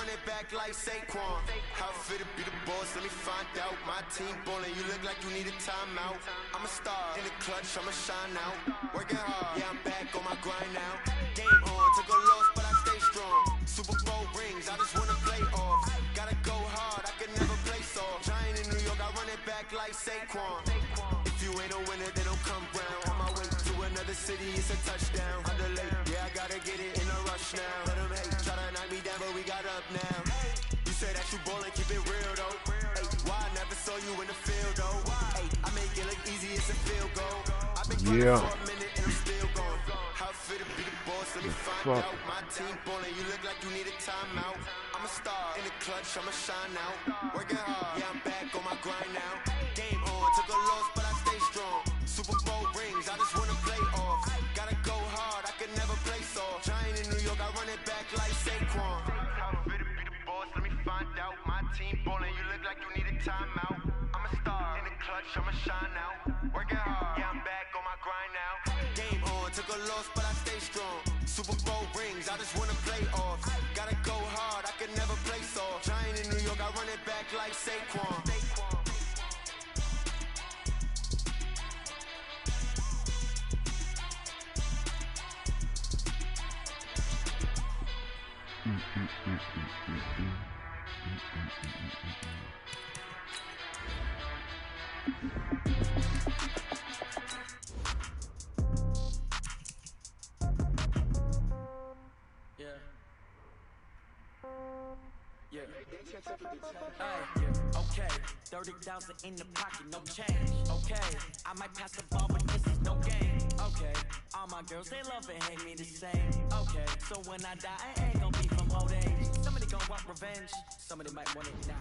run it back like Saquon. How fit to be the boss, let me find out. My team ballin', you look like you need a timeout. I'm a star, in the clutch, I'ma shine out. Working hard, yeah, I'm back on my grind now. Game on, took a loss, but I stay strong. Super Bowl rings, I just wanna play off. Gotta go hard, I can never play soft. Giant in New York, I run it back like Saquon. If you ain't a winner, then don't come round. On my way to another city, it's a touchdown. Underlay, yeah, I gotta get it in a rush now. Let them hate, try to knock me down, but we got up now. You say that you ballin', keep it real though. Hey, why I never saw you in the field though? Hey, I make it look easy, it's a field goal. I've been running for a minute and I'm still gone. How fit to be the boss, let me find out. My team ballin', you look like you need a timeout. I'm a star, in the clutch, I'ma shine out. Working hard, yeah, I'm back on my grind now. Game on, took a loss, but I stay strong. Super Bowl rings, I just wanna play off. Gotta go hard, I can never play soft. Giant in New York, I run it back like Saquon. How fit to be the boss, let me find out. My team ballin', you look like you need a timeout. I'm a star, in the clutch, I'ma shine out. Working hard, yeah, I'm back on my grind now. Game on, took a loss, but I stay strong. Super Bowl rings, I just wanna play off. Gotta go hard, I can never play soft. Giant in New York, I run it back like Saquon. Okay, 30,000 in the pocket, no change. Okay, I might pass the ball, but this is no game. Okay, all my girls, they love and hate me the same. Okay, so when I die, I ain't gon' be from old age. Somebody gon' want revenge, somebody might want it now.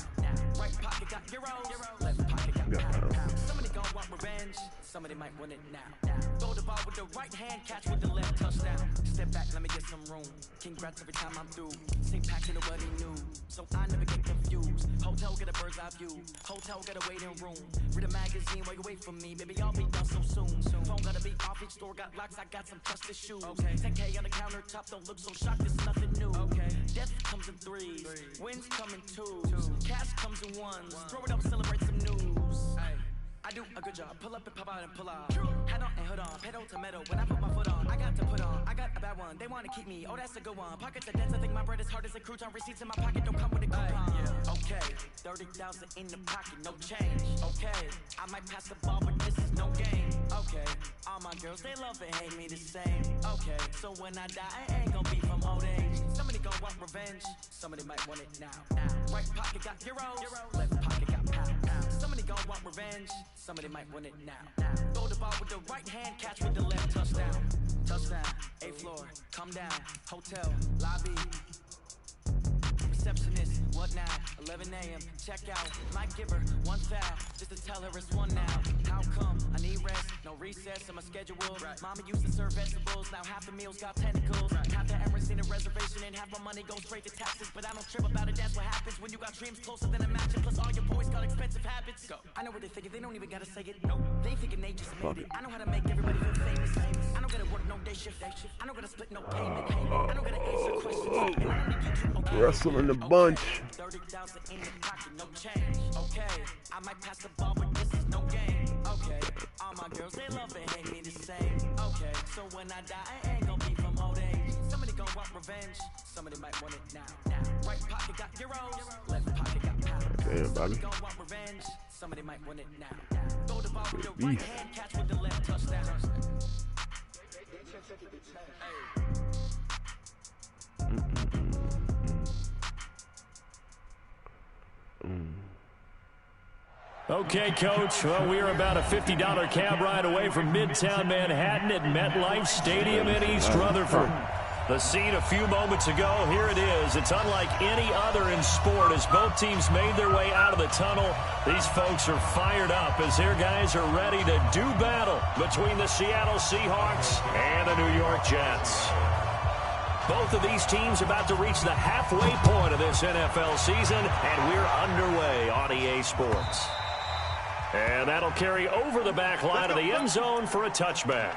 Right pocket got euros, left pocket got pound. Somebody gon' want revenge, somebody might want it now. Throw the ball with the right hand, catch with the left, touchdown. Step back, let me get some room. Congrats every time I'm through. St. Patrick, nobody knew, so I never get confused. Hotel get a bird's eye view, hotel get a waiting room. Read a magazine while you wait for me, baby, I'll be done so soon. Phone gotta be off, each store got locks, I got some trusted shoes. Okay, 10K on the countertop, don't look so shocked, it's nothing new. Okay, death comes in threes, wins come in twos, cash comes in ones. Throw it up, celebrate some news. I do a good job, pull up and pop out and pull out. Head on and hood on, pedal to metal. When I put my foot on, I got to put on. I got a bad one, they wanna keep me. Oh, that's a good one. Pockets are dense, I think my bread is hard as a crouton. Receipts in my pocket don't come with a coupon. Okay, 30,000 in the pocket, no change. Okay, I might pass the ball, but this is no game. Okay, all my girls, they love and hate me the same. Okay, so when I die, I ain't gon' be from old age. Somebody gon' want revenge, somebody might want it now. Right pocket got euros, left pocket got pound. Somebody gon' want revenge, somebody might want it now. Throw the ball with the right hand, catch with the left, touchdown. Touchdown, 8th floor, come down, hotel, lobby. Receptionist, what now? 11 a.m. Check out. Might give her one foul just to tell her it's one now. How come? I need rest, no recess in my schedule. Mama used to serve vegetables, now half the meals got tentacles. Half the Emirates in a reservation and half my money goes straight to taxes. But I don't trip about it, that's what happens when you got dreams closer than a match. Plus all your boys got expensive habits. Go. I know what they're thinking, they don't even gotta say it. No, they thinking they just made it. I know how to make everybody feel famous. I don't gotta work no day shift. I don't gotta split no payment. I don't gotta answer questions. And I don't need you to okay. Wrestle in the bunch. 30,000 in the pocket, no change. Okay, I might pass the ball, but this is no game. Okay, all my girls, they love and hate me the same. Okay, so when I die, I ain't gon' be from old age. Somebody gon' want revenge, somebody might want it now. Right pocket got euros, left pocket got pound. Damn, Bobby. Somebody gon' want revenge, somebody might want it now. Throw the ball with the right hand, catch with the left, touchdown. Okay, Coach. Well, we are about a $50 cab ride away from Midtown Manhattan at MetLife Stadium in East Rutherford. The scene a few moments ago, here it is. It's unlike any other in sport as both teams made their way out of the tunnel. These folks are fired up as their guys are ready to do battle between the Seattle Seahawks and the New York Jets. Both of these teams about to reach the halfway point of this NFL season, and we're underway on EA Sports. And that'll carry over the back line of the end zone for a touchback.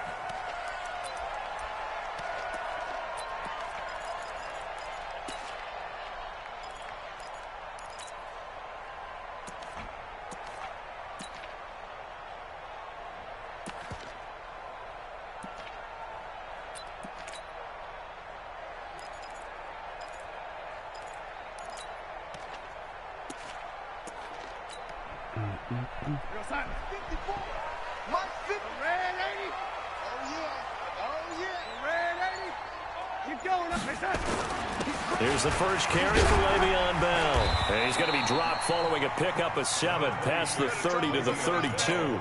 Here's the first carry for Le'Veon Bell. And he's going to be dropped following a pickup of 7 past the 30 to the 32.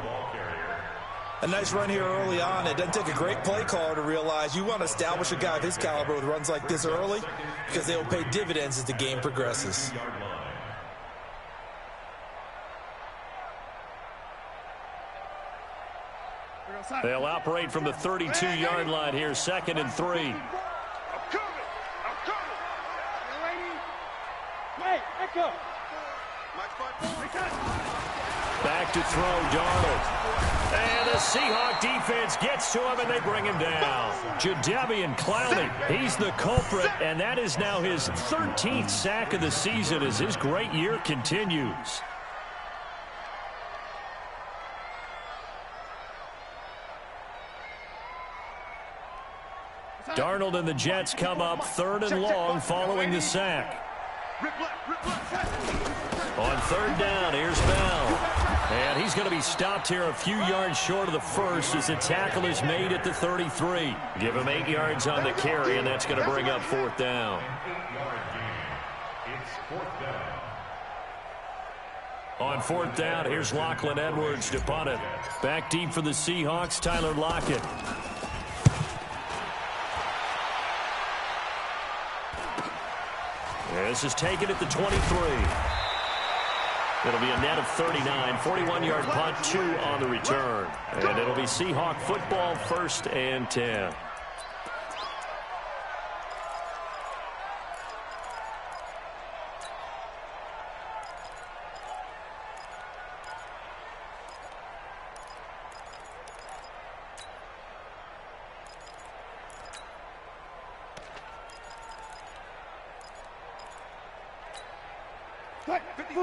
A nice run here early on. It doesn't take a great play caller to realize you want to establish a guy of his caliber with runs like this early because they will pay dividends as the game progresses. They'll operate from the 32-yard line here, 2nd and 3. Back to throw, Darnold. And the Seahawk defense gets to him, and they bring him down. Jadeveon Clowney, he's the culprit, and that is now his 13th sack of the season as his great year continues. Darnold and the Jets come up 3rd and long following the sack. On 3rd down, here's Bell. And he's going to be stopped here a few yards short of the first as the tackle is made at the 33. Give him 8 yards on the carry, and that's going to bring up 4th down. On 4th down, here's Lachlan Edwards to punt it. Back deep for the Seahawks, Tyler Lockett. This is taken at the 23. It'll be a net of 39, 41-yard punt, 2 on the return. And it'll be Seahawk football, 1st and 10.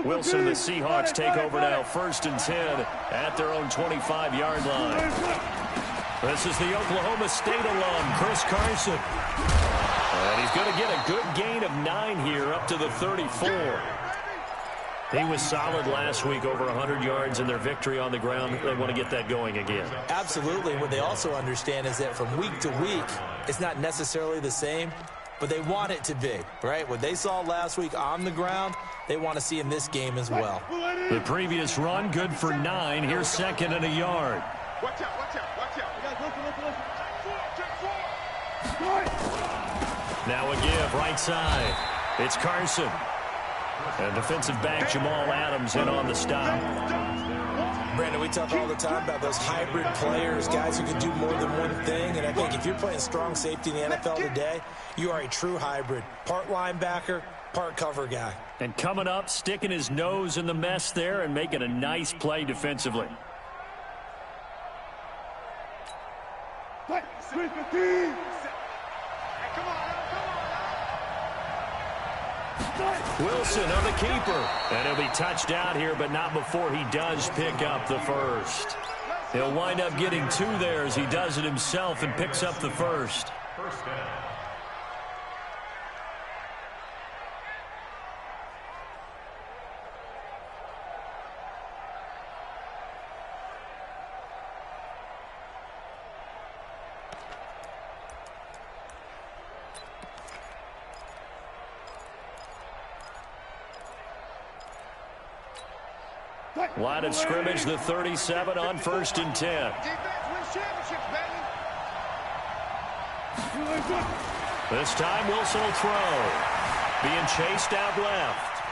Wilson, the Seahawks take over now, 1st and 10 at their own 25-yard line. This is the Oklahoma State alum, Chris Carson. And he's going to get a good gain of 9 here up to the 34. He was solid last week, over 100 yards in their victory on the ground. They want to get that going again. Absolutely. What they also understand is that from week to week, it's not necessarily the same, but they want it to be, right? What they saw last week on the ground, they want to see in this game as well. The previous run, good for 9. Here's 2nd and a yard. Watch out, watch out, watch out. Now a give, right side. It's Carson. And defensive back Jamal Adams in on the stop. Brandon, we talk all the time about those hybrid players, guys who can do more than one thing. And I think if you're playing strong safety in the NFL today, you are a true hybrid. Part linebacker, part cover guy. And coming up, sticking his nose in the mess there and making a nice play defensively. Wilson on the keeper. And he'll be touched out here, but not before he does pick up the first. He'll wind up getting 2 there as he does it himself and picks up the first. Line of scrimmage, the 37 on 1st and 10. This time Wilson will throw. Being chased out left.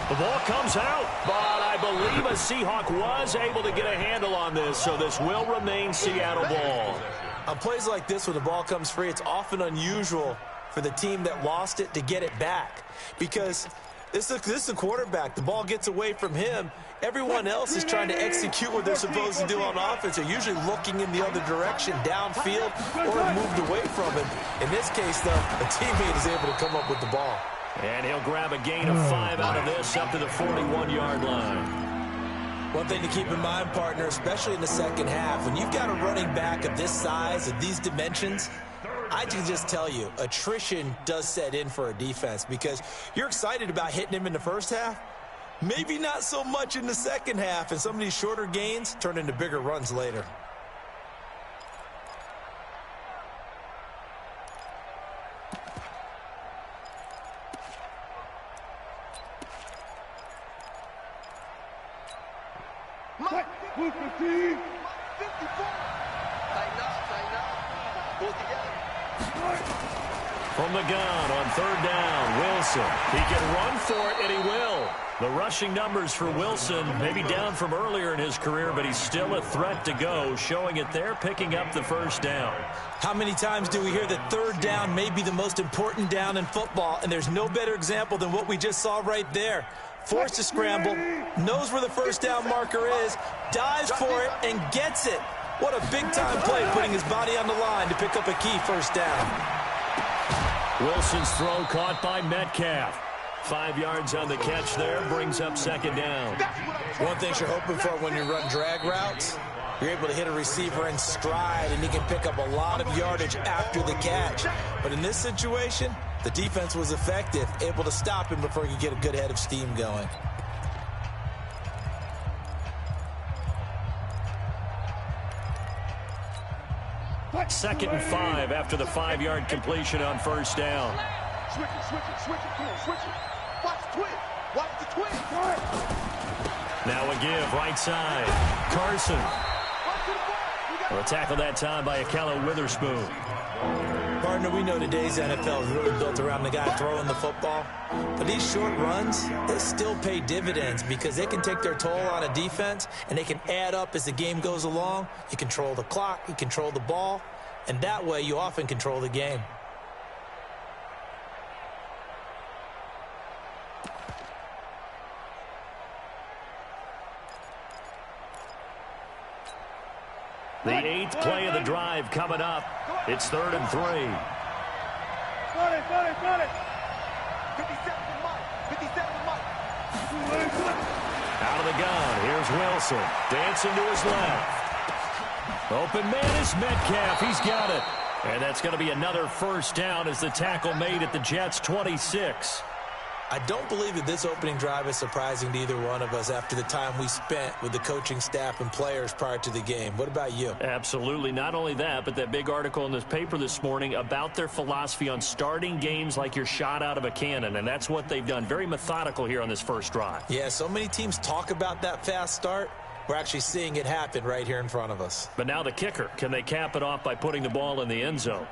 The ball comes out, but I believe a Seahawk was able to get a handle on this, so this will remain Seattle ball. On plays like this, when the ball comes free, it's often unusual for the team that lost it to get it back, because this is the quarterback. The ball gets away from him. Everyone else is trying to execute what they're supposed to do on offense. They're usually looking in the other direction, downfield, or moved away from him. In this case, though, a teammate is able to come up with the ball. And he'll grab a gain of 5 out of this up to the 41-yard line. One thing to keep in mind, partner, especially in the second half, when you've got a running back of this size, of these dimensions, I can just tell you, attrition does set in for a defense, because you're excited about hitting him in the first half, Maybe not so much in the second half, and some of these shorter gains turn into bigger runs later. From the gun on third down, Wilson. He can run for it, and he will. The rushing numbers for Wilson maybe down from earlier in his career, but he's still a threat to go, showing it there, picking up the first down. How many times do we hear that third down may be the most important down in football, and there's no better example than what we just saw right there. Forced to scramble, knows where the first down marker is, dives for it, and gets it. What a big-time play, putting his body on the line to pick up a key first down. Wilson's throw caught by Metcalf. 5 yards on the catch there, brings up second down. One thing you're hoping for when you run drag routes, you're able to hit a receiver in stride, and he can pick up a lot of yardage after the catch. But in this situation, the defense was effective, able to stop him before he could get a good head of steam going. Second and 5 after the 5-yard completion on first down. Switch it, come on, switch it. Watch the twist, watch the twist. Now a give, right side. Carson. Well, tackled that time by Akello Witherspoon. Partner, we know today's NFL is really built around the guy throwing the football. But these short runs, they still pay dividends because they can take their toll on a defense, and they can add up as the game goes along. You control the clock, you control the ball, and that way you often control the game. The 8th play of the drive coming up. It's 3rd and 3. Got it. 57 for Mike. Out of the gun. Here's Wilson. Dancing to his left. Open man is Metcalf. He's got it. And that's going to be another first down as the tackle made at the Jets' 26. I don't believe that this opening drive is surprising to either one of us after the time we spent with the coaching staff and players prior to the game. What about you? Absolutely. Not only that, but that big article in this paper this morning about their philosophy on starting games like you're shot out of a cannon, and that's what they've done. Very methodical here on this first drive. Yeah, so many teams talk about that fast start. We're actually seeing it happen right here in front of us. But now the kicker. Can they cap it off by putting the ball in the end zone?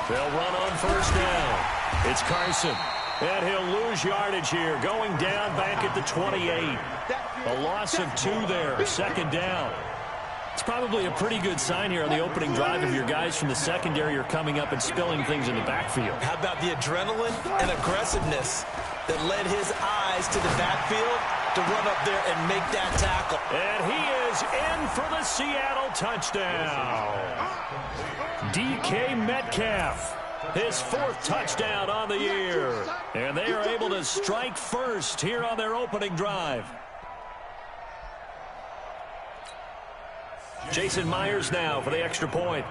They'll run on first down. It's Carson. And he'll lose yardage here. Going down back at the 28. A loss of 2 there. Second down. It's probably a pretty good sign here on the opening drive if your guys from the secondary are coming up and spilling things in the backfield. How about the adrenaline and aggressiveness that led his eyes to the backfield to run up there and make that tackle? And he is in for the Seattle touchdown. DK Metcalf, his 4th touchdown on the year. And they are able to strike first here on their opening drive. Jason Myers now for the extra point.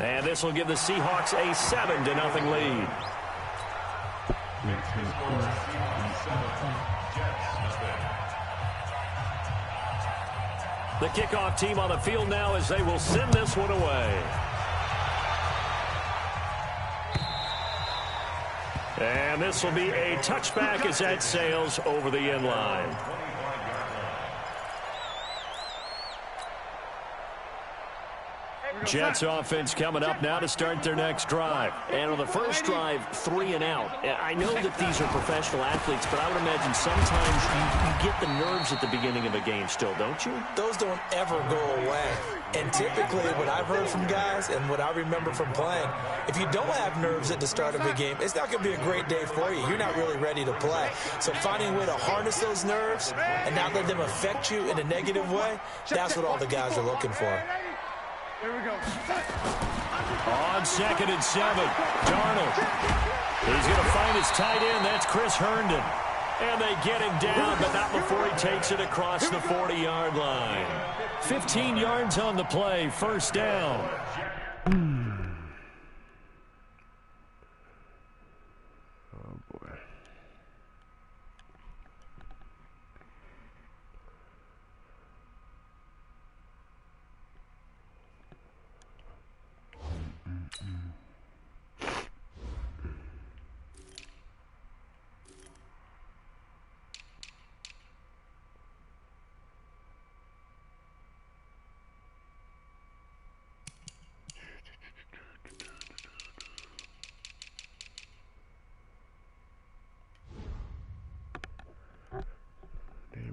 And this will give the Seahawks a 7-0 lead. The kickoff team on the field now as they will send this one away. And this will be a touchback as that sails over the end line. Jets offense coming up now to start their next drive. And on the first drive, 3 and out. I know that these are professional athletes, but I would imagine sometimes you get the nerves at the beginning of a game still, don't you? Those don't ever go away. And typically what I've heard from guys and what I remember from playing, if you don't have nerves at the start of a game, it's not going to be a great day for you. You're not really ready to play. So finding a way to harness those nerves and not let them affect you in a negative way, that's what all the guys are looking for. Here we go. On 2nd and 7, Darnold. He's going to find his tight end. That's Chris Herndon. And they get him down, but not before he takes it across the 40-yard line. 15 yards on the play, first down.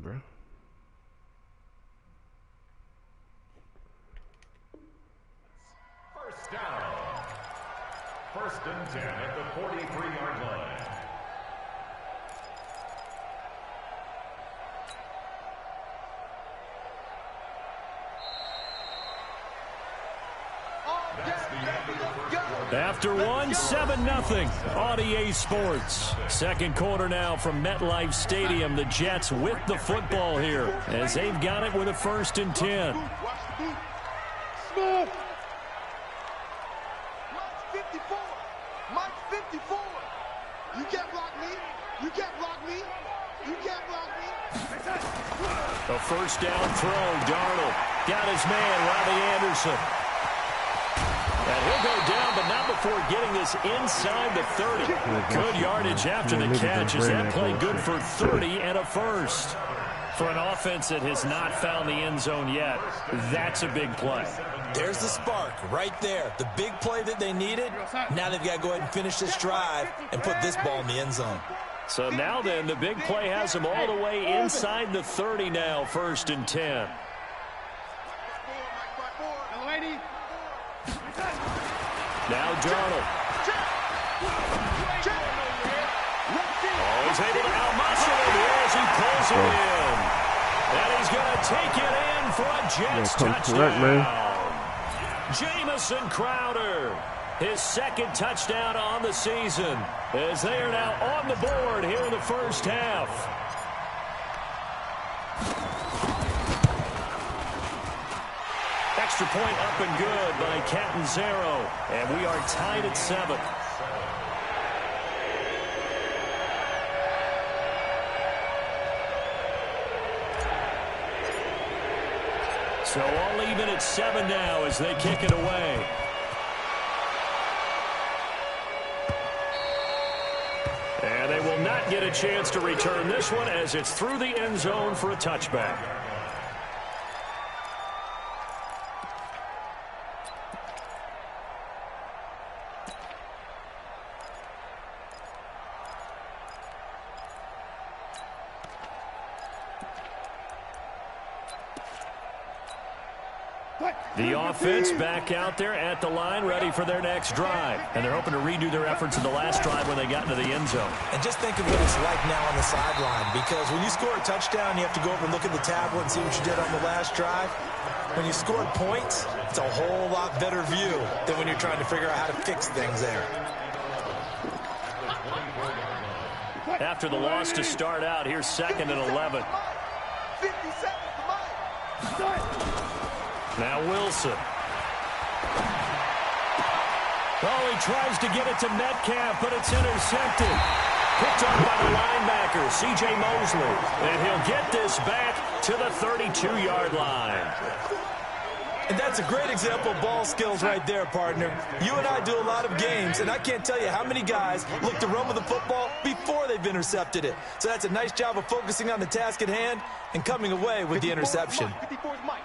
Bro. First down. 1st and 10 at the 43-yard line. After one, 7-0 on EA Sports. Second quarter now from MetLife Stadium. The Jets with the football here as they've got it with a 1st and 10. Smith. Mike's 54. Mike's 54. You can't block me. You can't block me. You can't block me. A first down throw. Darnold got his man, Robbie Anderson. And he'll go down, but not before getting this inside the 30. Good yardage after the catch as that play good for 30 and a first. For an offense that has not found the end zone yet, that's a big play. There's the spark right there. The big play that they needed. Now they've got to go ahead and finish this drive and put this ball in the end zone. So now then, the big play has them all the way inside the 30 now, 1st and 10. Now Darnold. Oh, he's able to out-muscle him here as he pulls it in. And he's going to take it in for a Jets touchdown. Jamison Crowder, his 2nd touchdown on the season, as they are now on the board here in the first half. Extra point up and good by Catanzaro. And we are tied at 7. So all even at 7 now as they kick it away. And they will not get a chance to return this one as it's through the end zone for a touchback. The offense back out there at the line, ready for their next drive. And they're hoping to redo their efforts in the last drive when they got into the end zone. And just think of what it's like now on the sideline, because when you score a touchdown, you have to go over and look at the tablet and see what you did on the last drive. When you scored points, it's a whole lot better view than when you're trying to figure out how to fix things there. After the loss to start out, here's 2nd and 11. 50 seconds to Mike. Now Wilson. Oh, he tries to get it to Metcalf, but it's intercepted. Picked up by the linebacker, C.J. Mosley. And he'll get this back to the 32-yard line. And that's a great example of ball skills right there, partner. You and I do a lot of games, and I can't tell you how many guys look to run with the football before they've intercepted it. So that's a nice job of focusing on the task at hand and coming away with the interception. 54 is Mike.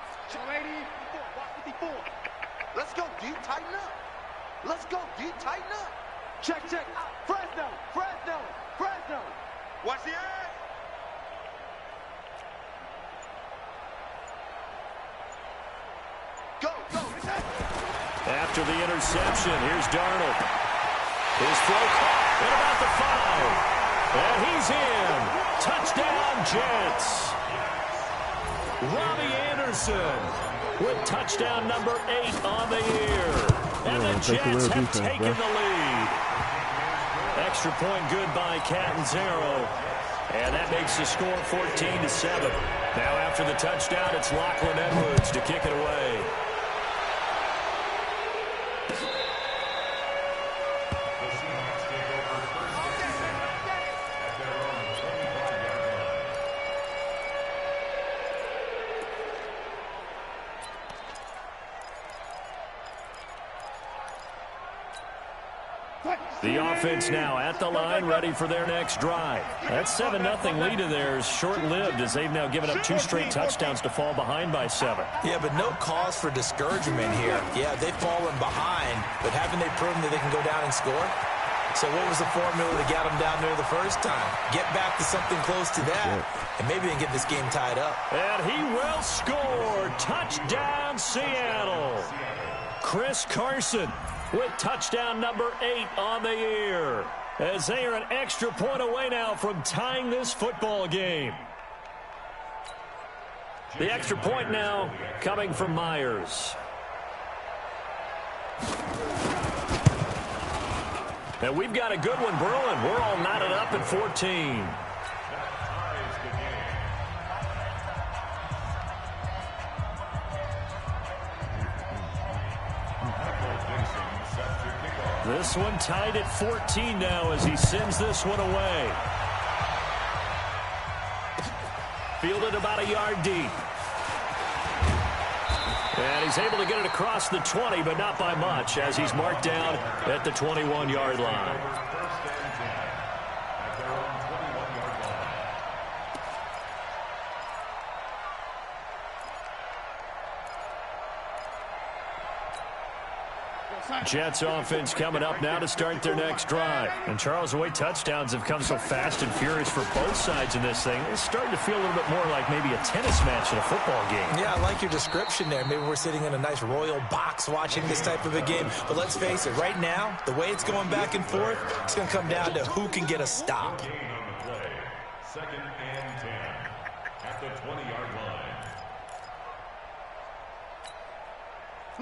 54. Let's go, D. Tighten up. Let's go, D. Tighten up. Check. Fresno. Watch the ass. Go. After the interception, here's Darnold. His throw caught at about the 5. And he's in. Touchdown, Jets. Robbie Anderson with touchdown number 8 on the year. And the Jets have taken the lead. Extra point good by Catanzaro. And that makes the score 14-7. Now after the touchdown, it's Lachlan Edwards to kick it away. The offense now at the line, ready for their next drive. That 7-0 lead of theirs short-lived as they've now given up 2 straight touchdowns to fall behind by 7. Yeah, but no cause for discouragement here. Yeah, they've fallen behind, but haven't they proven that they can go down and score? So what was the formula to get them down there the first time? Get back to something close to that, and maybe they can get this game tied up. And he will score. Touchdown, Seattle. Chris Carson with touchdown number 8 on the year, as they are an extra point away now from tying this football game. The extra point now coming from Myers. And we've got a good one brewing. We're all knotted up at 14. This one tied at 14 now as he sends this one away. Fielded about a yard deep. And he's able to get it across the 20, but not by much, as he's marked down at the 21-yard line. Jets offense coming up now to start their next drive. And Charles, the way touchdowns have come so fast and furious for both sides in this thing, it's starting to feel a little bit more like maybe a tennis match in a football game. Yeah, I like your description there. Maybe we're sitting in a nice royal box watching this type of a game. But let's face it, right now, the way it's going back and forth, it's going to come down to who can get a stop. Second and 10 at the 20-yard line.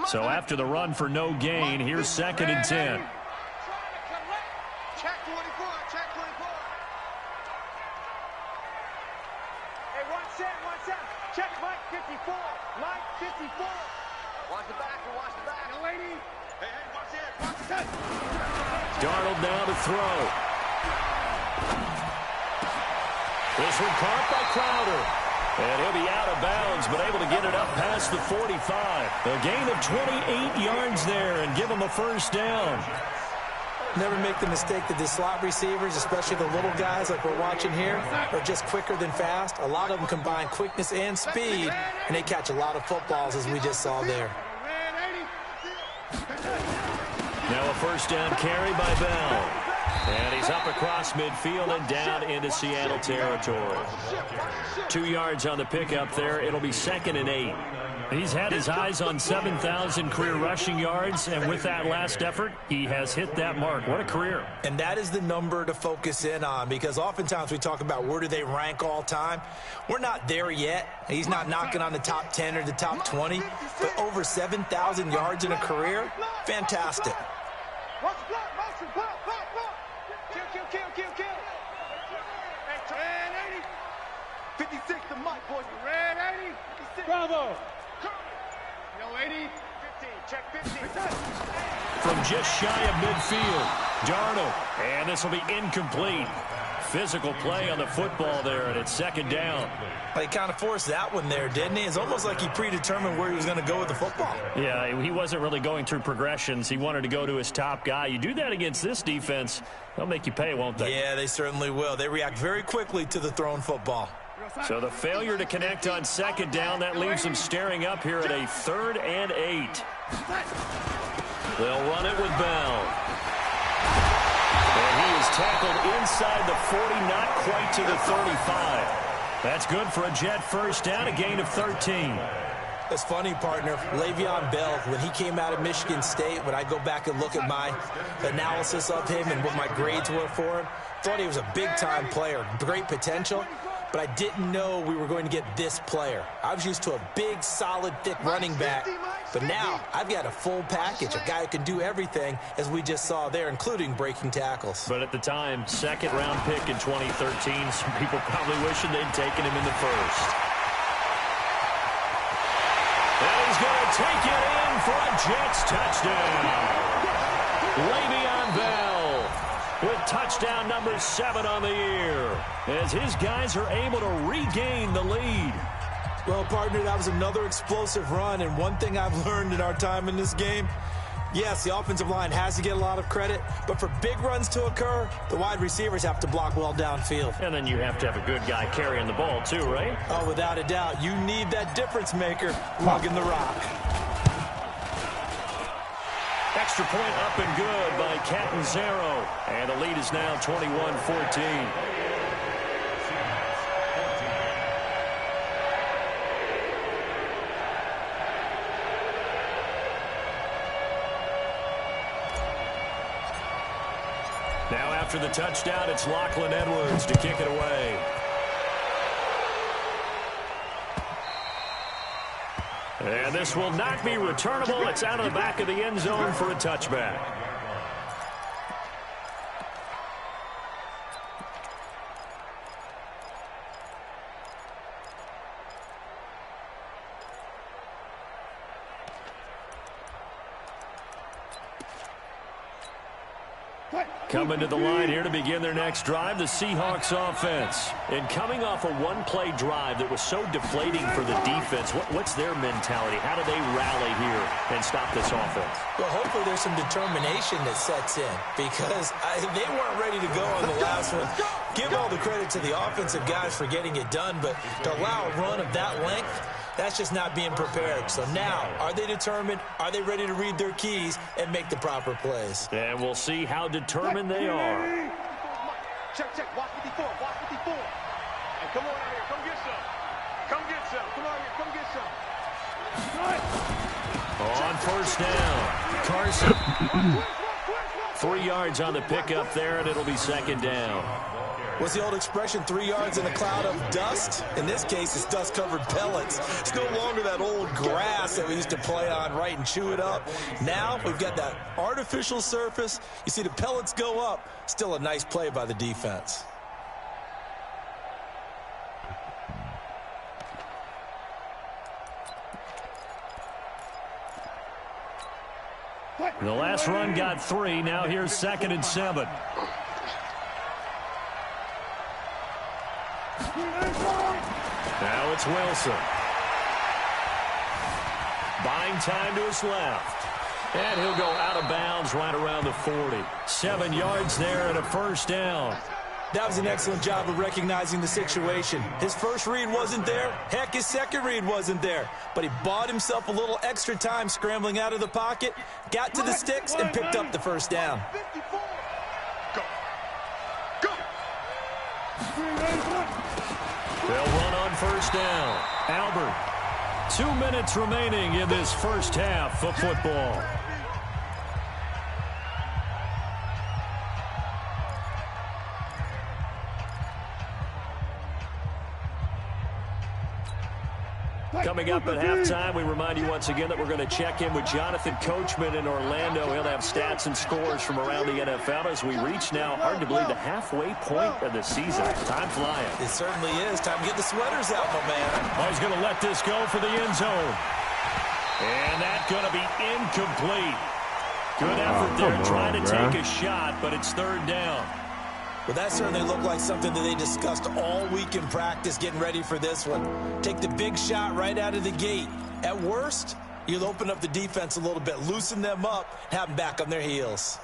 So after the run for no gain, here's 2nd and 10. Check 24, check 24. Hey, one set. Check Mike 54. Mike 54. Watch the back, Young lady. Hey, watch the set. Darnold now to throw. This one caught by Crowder. And he'll be out of bounds, but able to get it up past the 45. A gain of 28 yards there and give him a first down. Never make the mistake that the slot receivers, especially the little guys like we're watching here, are just quicker than fast. A lot of them combine quickness and speed, and they catch a lot of footballs, as we just saw there. Now a first down carry by Bell. And he's up across midfield and down into Seattle territory. 2 yards on the pickup there. It'll be 2nd and 8. He's had his eyes on 7,000 career rushing yards, and with that last effort, he has hit that mark. What a career. And that is the number to focus in on, because oftentimes we talk about where do they rank all time. We're not there yet. He's not knocking on the top 10 or the top 20, but over 7,000 yards in a career, fantastic. Kill. Red 80. 56 to Mike, boys. Red 80. 56. Bravo. Yo, 80. 15. Check 15. From just shy of midfield, Darnold. And this will be incomplete. Physical play on the football there, and it's 2nd down. He kind of forced that one there, didn't he? It's almost like he predetermined where he was going to go with the football. Yeah, he wasn't really going through progressions. He wanted to go to his top guy. You do that against this defense, they'll make you pay, won't they? Yeah, they certainly will. They react very quickly to the thrown football. So the failure to connect on 2nd down, that leaves them staring up here at a 3rd and 8. They'll run it with Bell. And he is tackled inside the 40, not quite to the 35. That's good for a Jet first down, a gain of 13. It's funny, partner. Le'Veon Bell, when he came out of Michigan State, when I go back and look at my analysis of him and what my grades were for him, thought he was a big-time player, great potential. but I didn't know we were going to get this player. I was used to a big, solid, thick running back, but now I've got a full package, a guy who can do everything, as we just saw there, including breaking tackles. But at the time, second-round pick in 2013, some people probably wishing they'd taken him in the first. And he's going to take it in for a Jets touchdown. Le'Veon Bell with touchdown number 7 on the year, as his guys are able to regain the lead. Well, partner, that was another explosive run, and one thing I've learned in our time in this game, yes, the offensive line has to get a lot of credit, but for big runs to occur, the wide receivers have to block well downfield. And then you have to have a good guy carrying the ball too, right? Oh, without a doubt. You need that difference maker lugging the rock. Extra point up and good by Catanzaro. And the lead is now 21-14. Now after the touchdown, it's Lachlan Edwards to kick it away. And this will not be returnable. It's out of the back of the end zone for a touchback. Coming to the line here to begin their next drive, the Seahawks offense. And coming off a one-play drive that was so deflating for the defense, what's their mentality? How do they rally here and stop this offense? Well, hopefully there's some determination that sets in, because they weren't ready to go on the last one. Give all the credit to the offensive guys for getting it done, but to allow a run of that length, that's just not being prepared. So now, are they determined? Are they ready to read their keys and make the proper plays? And we'll see how determined they are. Check, check. Watch 54. Watch 54. And come on out here. Come get some. Come get some. Come on here. Come get some. On first down, Carson. 3 yards on the pickup there, and it'll be second down. What's the old expression, 3 yards in a cloud of dust? In this case, it's dust-covered pellets. It's no longer that old grass that we used to play on, right, and chew it up. Now we've got that artificial surface. You see the pellets go up. Still a nice play by the defense. The last run got 3. Now here's 2nd and 7. Now it's Wilson. Buying time to his left. And he'll go out of bounds right around the 40. 7 yards there and a first down. That was an excellent job of recognizing the situation. His first read wasn't there. Heck, his second read wasn't there. But he bought himself a little extra time scrambling out of the pocket, got to the sticks, and picked up the first down. They'll run on first down. Albert, 2 minutes remaining in this first half of football. Coming up at halftime, we remind you once again that we're going to check in with Jonathan Coachman in Orlando. He'll have stats and scores from around the NFL as we reach now, hard to believe, the halfway point of the season. Time flying. It certainly is. Time to get the sweaters out, my man. Oh, he's going to let this go for the end zone. And that's going to be incomplete. Good effort there trying to take a shot, but it's third down. Well, that certainly looked like something that they discussed all week in practice, getting ready for this one. Take the big shot right out of the gate. At worst, you'll open up the defense a little bit, loosen them up, and have them back on their heels.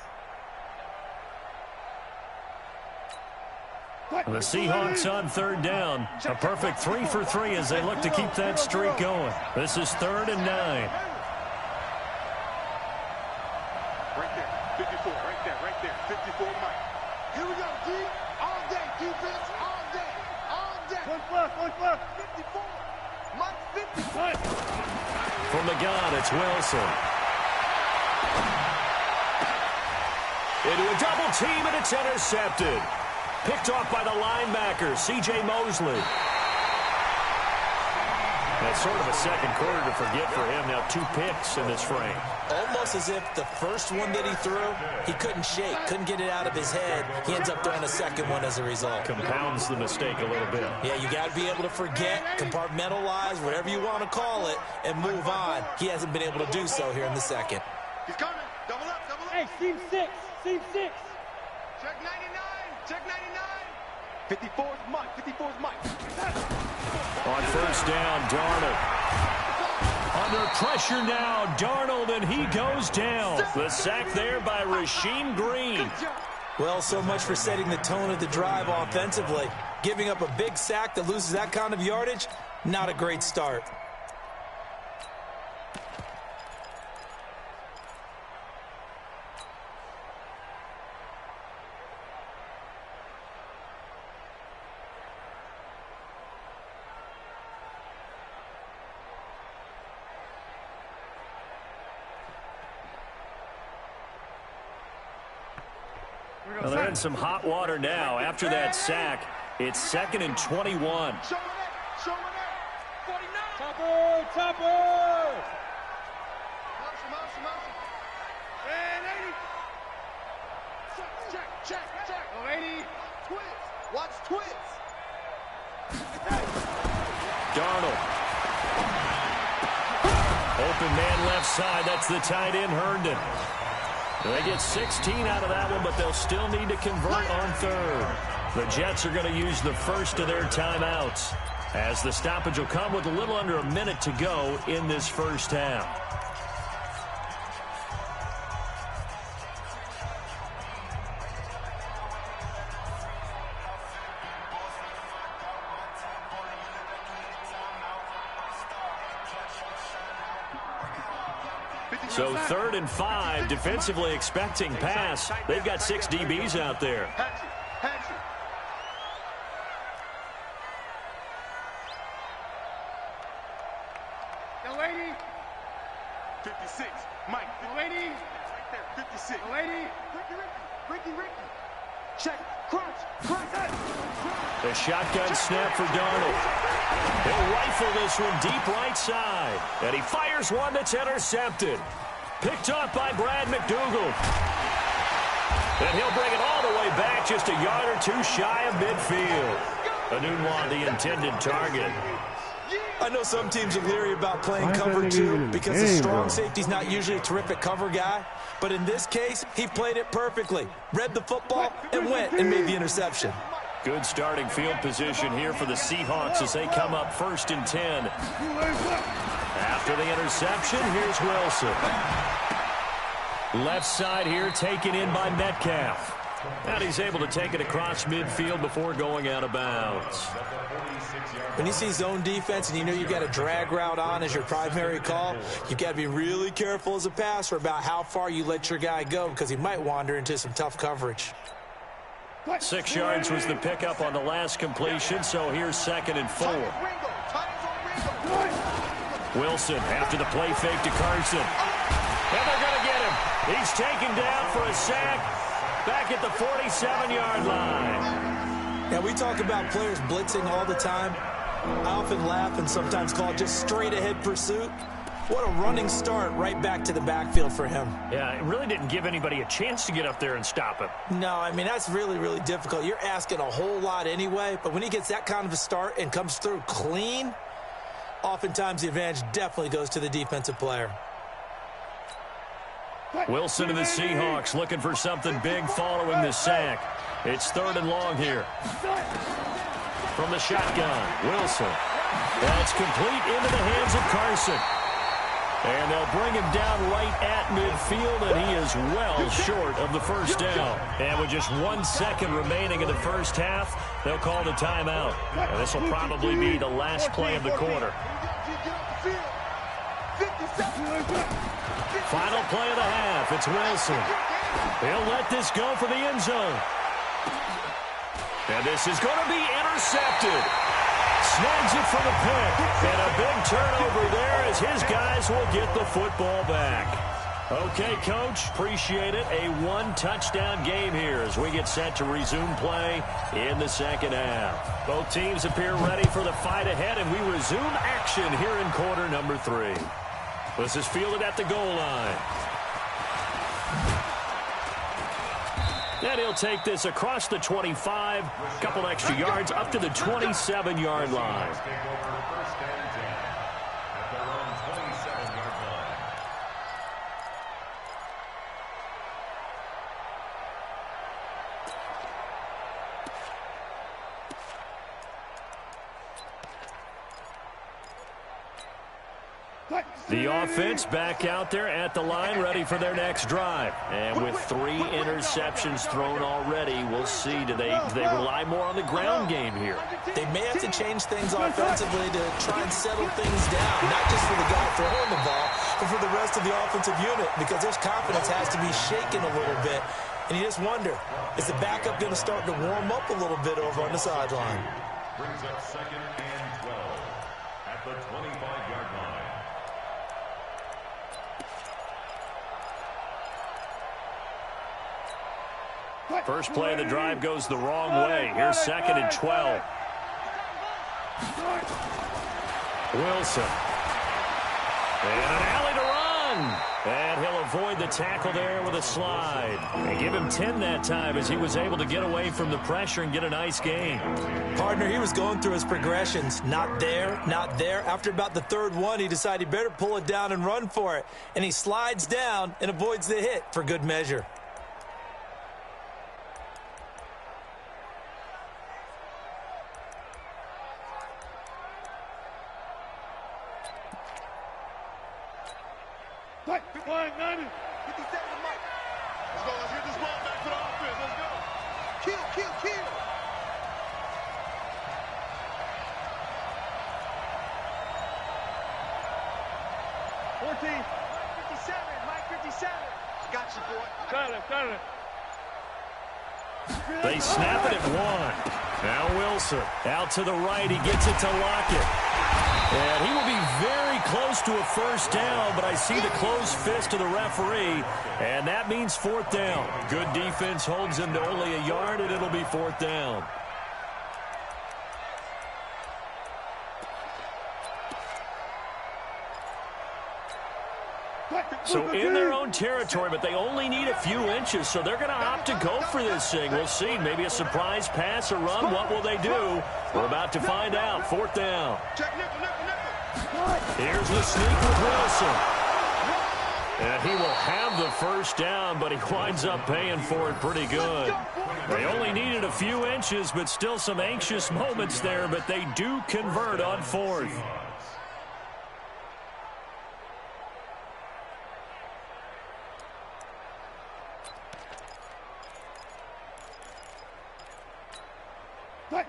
The Seahawks on third down. A perfect 3 for 3 as they look to keep that streak going. This is 3rd and 9. Right there. 54. Right there. 54, Mike. Here we go, D. All day, defense, all day, all day. One plus. 54. Mike, 54. From the gun, it's Wilson. Into a double team, and it's intercepted. Picked off by the linebacker, C.J. Mosley. That's sort of a second quarter to forget for him. Now 2 picks in this frame. Almost as if the first one that he threw, he couldn't shake, couldn't get it out of his head. He ends up throwing a second one as a result. Compounds the mistake a little bit. Yeah, you got to be able to forget, compartmentalize, whatever you want to call it, and move on. He hasn't been able to do so here in the second. He's coming. Double up, double up. Hey, seam 6. Seam 6. Check 99. Check 99. 54's Mike. 54's Mike. On first down, Darnold. Under pressure now, Darnold, and he goes down. The sack there by Rasheem Green. Well, so much for setting the tone of the drive offensively. Giving up a big sack that loses that kind of yardage, not a great start. Well, they're in some hot water now. After that sack, it's 2nd and 21. Show it up. Show it up. 49. Topper. Topper. Motion. And 80. Check. Oh, 80. Twins. Watch twins. Darnold. Open man left side. That's the tight end, Herndon. They get 16 out of that one, but they'll still need to convert on third. The Jets are going to use the first of their timeouts, as the stoppage will come with a little under a minute to go in this first half. So 3rd and 5, defensively expecting pass. They've got 6 DBs out there. Hatchet. The lady. 56. Mike. The lady. Right there. 56. The lady. Ricky. Check. Crunch. The shotgun snap for Darnold. He'll rifle this one deep right side. And he fires one that's intercepted. Picked off by Brad McDougal. And he'll bring it all the way back, just a yard or 2 shy of midfield. Anunwa, the intended target. I know some teams are leery about playing cover 2 because the strong safety's not usually a terrific cover guy. But in this case, he played it perfectly. Read the football and went and made the interception. Good starting field position here for the Seahawks as they come up 1st and 10. After the interception, here's Wilson. Left side here taken in by Metcalf. And he's able to take it across midfield before going out of bounds. When you see zone defense and you know you've got a drag route on as your primary call, you've got to be really careful as a passer about how far you let your guy go because he might wander into some tough coverage. 6 yards was the pickup on the last completion, so here's 2nd and 4. Wilson after the play fake to Carson. And they're going to get him. He's taken down for a sack back at the 47-yard line. Now, we talk about players blitzing all the time. I often laugh and sometimes call it just straight-ahead pursuit. What a running start right back to the backfield for him. Yeah, it really didn't give anybody a chance to get up there and stop him. No, I mean, that's really, really difficult. You're asking a whole lot anyway, but when he gets that kind of a start and comes through clean, oftentimes the advantage definitely goes to the defensive player. Wilson and the Seahawks looking for something big following the sack. It's 3rd and long here. From the shotgun, Wilson. That's complete into the hands of Carson. And they'll bring him down right at midfield, and he is well short of the first down. And with just 1 second remaining in the first half, they'll call the timeout. And this will probably be the last play of the quarter. Final play of the half. It's Wilson. He'll let this go for the end zone. And this is going to be intercepted. Snags it for the pick. And a big turnover there as his guys will get the football back. Okay, Coach, appreciate it. A one-touchdown game here as we get set to resume play in the second half. Both teams appear ready for the fight ahead, and we resume action here in quarter number 3. This is fielded at the goal line. And he'll take this across the 25, a couple extra yards up to the 27-yard line. The offense back out there at the line, ready for their next drive. And with 3 interceptions thrown already, we'll see. Do they rely more on the ground game here? They may have to change things offensively to try and settle things down, not just for the guy throwing the ball, but for the rest of the offensive unit, because their confidence has to be shaken a little bit. And you just wonder, is the backup going to start to warm up a little bit over on the sideline? Brings up 2nd and 12 at the 25-yard line. First play of the drive goes the wrong way. Here's 2nd and 12. Wilson. And an alley to run. And he'll avoid the tackle there with a slide. And give him 10 that time as he was able to get away from the pressure and get a nice gain. Partner, he was going through his progressions. Not there, not there. After about the 3rd one, he decided he better pull it down and run for it. And he slides down and avoids the hit for good measure. Line 90. 57 to Mike. Let's go. Let's get this ball back to the offense. Let's go. Kill, kill, kill. Mike 57. Mike 57. Got you, boy. Got it. They snap it at 1. Now Wilson out to the right. He gets it to Lockett. And he will be very close to a first down, but I see the closed fist of the referee, and that means 4th down. Good defense holds him to only a yard, and it'll be 4th down. So in their own territory, but they only need a few inches, so they're going to opt to go for this thing. We'll see. Maybe a surprise pass or run. What will they do? We're about to find out. 4th down. Here's the sneak with Wilson. And he will have the first down, but he winds up paying for it pretty good. They only needed a few inches, but still some anxious moments there, but they do convert on 4th.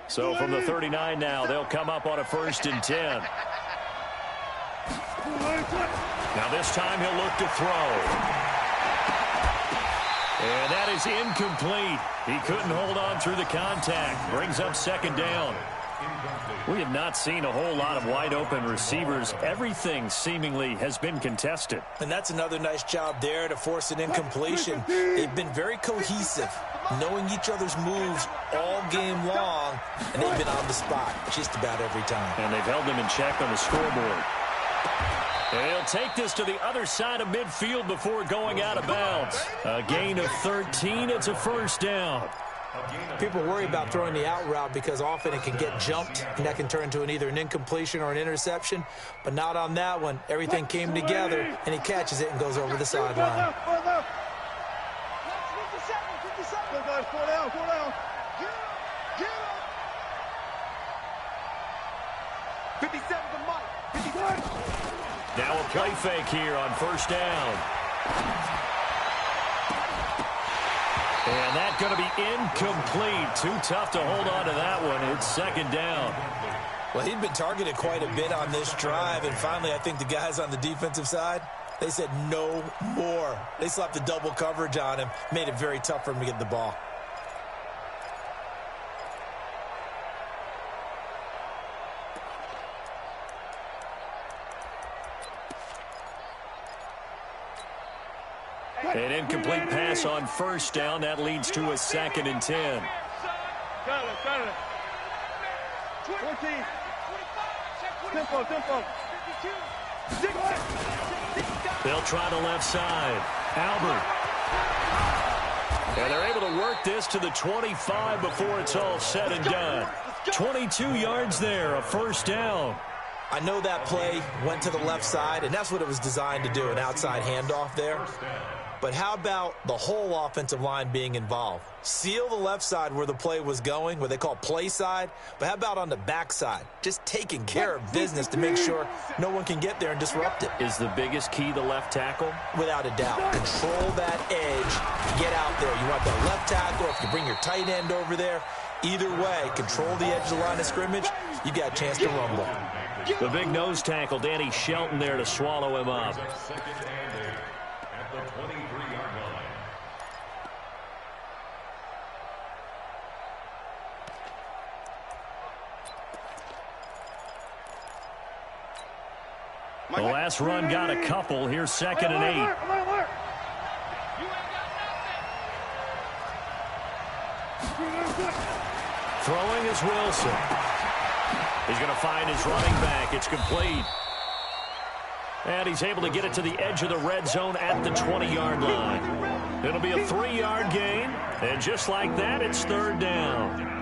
So from the 39 now, they'll come up on a 1st and 10. Now this time he'll look to throw. And that is incomplete. He couldn't hold on through the contact. Brings up 2nd down. We have not seen a whole lot of wide-open receivers. Everything seemingly has been contested. And that's another nice job there to force an incompletion. They've been very cohesive, knowing each other's moves all game long, and they've been on the spot just about every time. And they've held them in check on the scoreboard. And he'll take this to the other side of midfield before going out of bounds. A gain of 13. It's a 1st down. People worry about throwing the out route because often it can get jumped, and that can turn into either an incompletion or an interception. But not on that one. Everything came together, and he catches it and goes over the sideline. 57 to Mike. Now a play fake here on 1st down. And that's going to be incomplete. Too tough to hold on to that one. It's 2nd down. Well, he'd been targeted quite a bit on this drive, and finally I think the guys on the defensive side, they said no more. They slapped the double coverage on him, made it very tough for him to get the ball. An incomplete pass on first down. That leads to a 2nd and 10. 14. Tempo. They'll try the left side. Albert. And they're able to work this to the 25 before it's all said and done. 22 yards there, a first down. I know that play went to the left side, and that's what it was designed to do, an outside handoff there. But how about the whole offensive line being involved? Seal the left side where the play was going, what they call play side, but how about on the back side? Just taking care of business to make sure no one can get there and disrupt it. Is the biggest key the left tackle? Without a doubt. Control that edge. Get out there. You want that left tackle. If you bring your tight end over there, either way, control the edge of the line of scrimmage, you got a chance to rumble. The big nose tackle, Danny Shelton, there to swallow him up. The last run got a couple. Here's 2nd and 8. Throwing is Wilson. He's going to find his running back. It's complete. And he's able to get it to the edge of the red zone at the 20-yard line. It'll be a 3-yard gain. And just like that, it's 3rd down.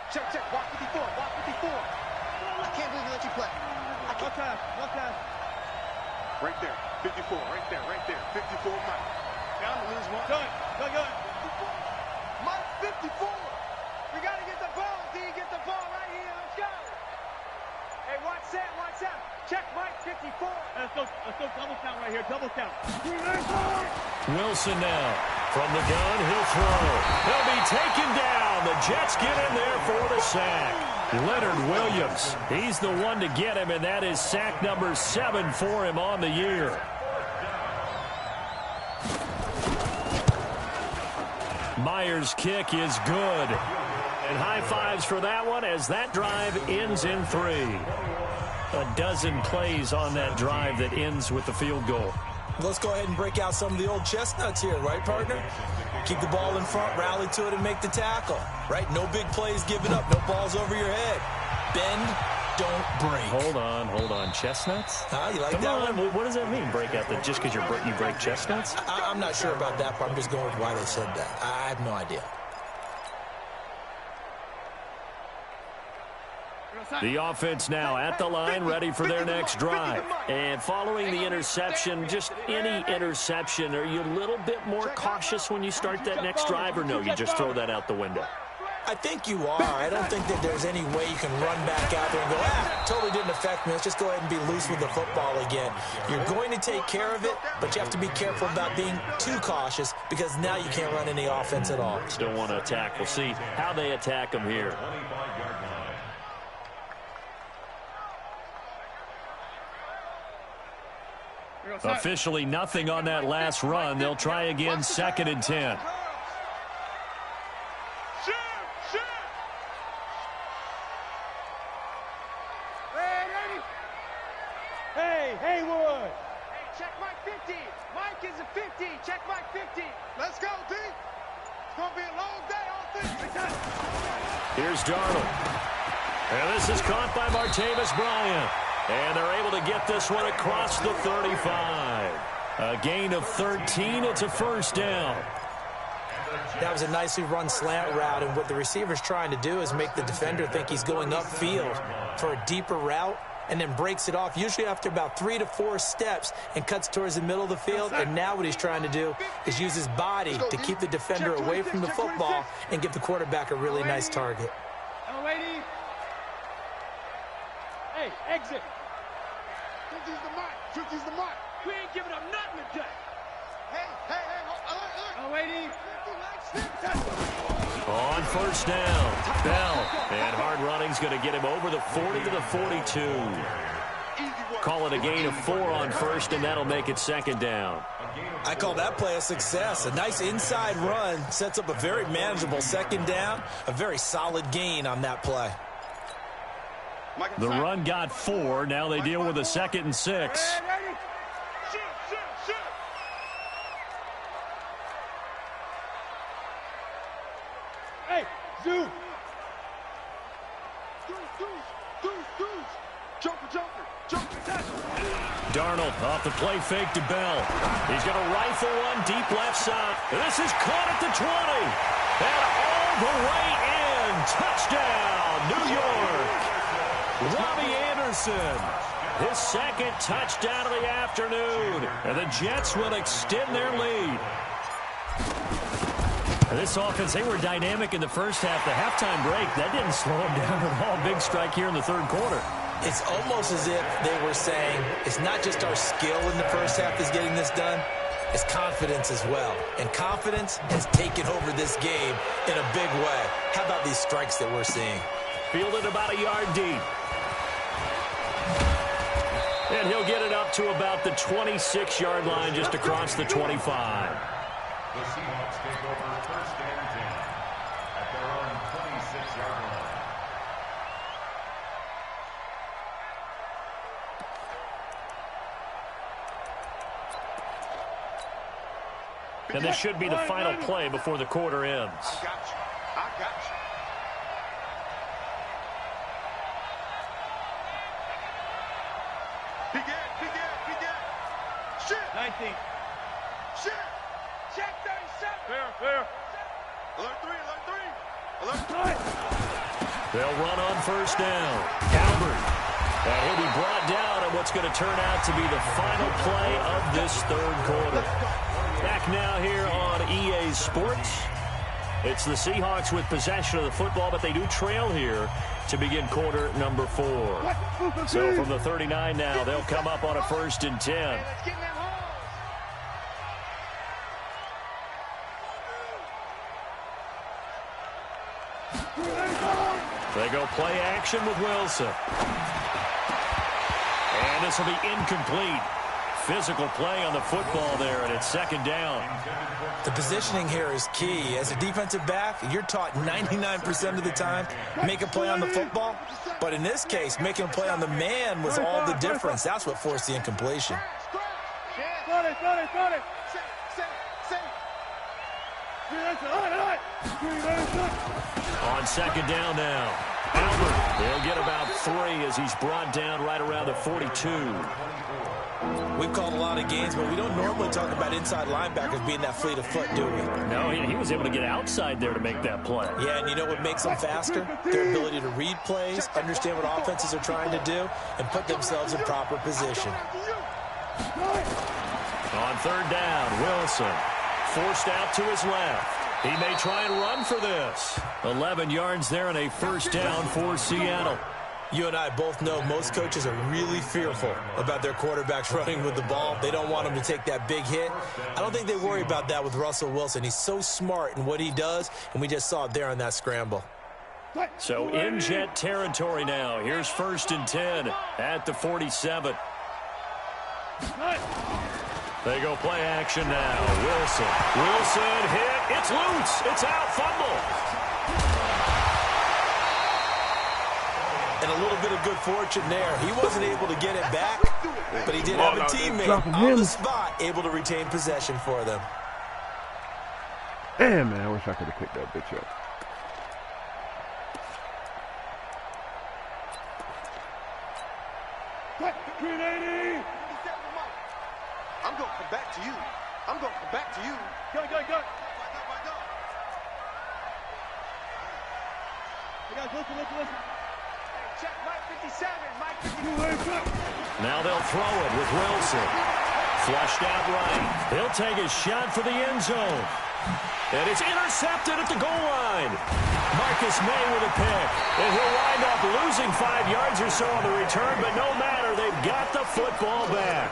Check. Walk 54. I can't believe you let you play. One time. Right there. 54. Right there. 54 Mike. Down to lose one. Go. Mike 54. We got to get the ball, D. Get the ball right here. Let's go. Hey, watch that. Check Mike 54. Let's go double count right here. Double count. Wilson now. From the gun, he'll throw. He'll be taken down. The Jets get in there for the sack. Leonard Williams, he's the one to get him, and that is sack number 7 for him on the year. Myers' kick is good. And high fives for that one as that drive ends in 3. A dozen plays on that drive that ends with the field goal. Let's go ahead and break out some of the old chestnuts here, right, partner? Keep the ball in front, rally to it, and make the tackle, right? No big plays given up, no balls over your head. Bend, don't break. Hold on. Chestnuts? You like Come that on. one? What does that mean, break out? Just because you break chestnuts? I'm not sure about that part. I'm just going with why they said that. I have no idea. The offense now at the line, ready for their next drive. And following the interception, just any interception, are you a little bit more cautious when you start that next drive, or no, you just throw that out the window? I think you are. I don't think that there's any way you can run back out there and go, totally didn't affect me. Let's just go ahead and be loose with the football again. You're going to take care of it, but you have to be careful about being too cautious because now you can't run any offense at all. Still want to attack. We'll see how they attack them here. Officially nothing on that last run. They'll try again, 2nd and 10. Hey, Haywood. Hey, check Mike 50. Mike is a 50. Check Mike 50. Let's go, D. It's going to be a long day on 50. Here's Darnold. And this is caught by Martavis Bryant. And they're able to get this one across the 35. A gain of 13. It's a first down. That was a nicely run slant route, and what the receiver's trying to do is make the defender think he's going upfield for a deeper route and then breaks it off, usually after about 3 to 4 steps, and cuts towards the middle of the field. And now what he's trying to do is use his body to keep the defender away from the football and give the quarterback a really nice target. Hey, exit. Tricky's the mark. We ain't giving up nothing today. Hey, On first down, Bell. And hard running's going to get him over the 40 to the 42. Easy Call it a gain of 4 on first, and that'll make it second down. I call that play a success. A nice inside run sets up a very manageable second down, a very solid gain on that play. The run got 4. Now they deal with a 2nd and 6. Hey, Zoo. Darnold off the play fake to Bell. He's going to rifle one deep left side. This is caught at the 20. And all the way in. Touchdown, New York. Robbie Anderson. His 2nd touchdown of the afternoon. And the Jets will extend their lead. This offense, they were dynamic in the first half. The halftime break, that didn't slow them down at all. Big strike here in the third quarter. It's almost as if they were saying, it's not just our skill in the first half that's getting this done, it's confidence as well. And confidence has taken over this game in a big way. How about these strikes that we're seeing? Fielded about a yard deep. And he'll get it up to about the 26-yard line, just across the 25. The Seahawks take over first and 10 at their own 26-yard line. And this should be the final play before the quarter ends. I got you. I got you. Begin. Shit. 19. Shit. Check 37. Fair. Alert 3. They'll run on first down. Albert. And he'll be brought down at what's going to turn out to be the final play of this third quarter. Back now here on EA Sports. It's the Seahawks with possession of the football, but they do trail here to begin quarter number 4. So from the 39 now, they'll come up on a 1st and 10. Let's get in that hole. They go play action with Wilson. And this will be incomplete. Physical play on the football there, and it's 2nd down. The positioning here is key. As a defensive back, you're taught 99% of the time, make a play on the football. But in this case, making a play on the man was all the difference. That's what forced the incompletion. Got it. On 2nd down now. Albert, they'll get about 3 as he's brought down right around the 42. We've called a lot of games, but we don't normally talk about inside linebackers being that fleet of foot, do we? No, he was able to get outside there to make that play. Yeah, and you know what makes them faster? Their ability to read plays, understand what offenses are trying to do, and put themselves in proper position. On 3rd down, Wilson forced out to his left. He may try and run for this. 11 yards there and a 1st down for Seattle. You and I both know most coaches are really fearful about their quarterbacks running with the ball. They don't want them to take that big hit. I don't think they worry about that with Russell Wilson. He's so smart in what he does, and we just saw it there on that scramble. So in Jet territory now. Here's 1st and 10 at the 47. They go play action now. Wilson hit. It's loose. It's out. Fumble. And a little bit of good fortune there. He wasn't able to get it back, but he did have a teammate on the spot able to retain possession for them. Damn, man, I wish I could have picked that bitch up. I'm going to come back to you. Go. Hey, guys, listen. Check Mike 57, Mike 57. Now they'll throw it with Wilson. Flushed out right. He'll take a shot for the end zone. And it's intercepted at the goal line. Marcus May with a pick. And he'll wind up losing 5 yards or so on the return, but no matter, they've got the football back.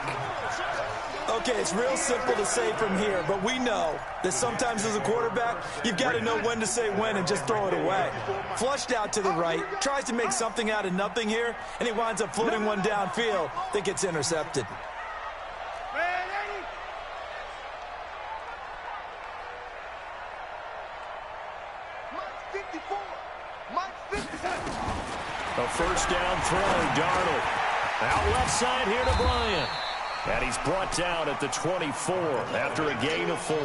Okay, it's real simple to say from here, but we know that sometimes as a quarterback, you've got to know when to say when and just throw it away. Flushed out to the right, tries to make something out of nothing here, and he winds up floating one downfield that gets intercepted. A first down throw, Darnold. Out left side here to Bryant. And he's brought down at the 24 after a gain of 4.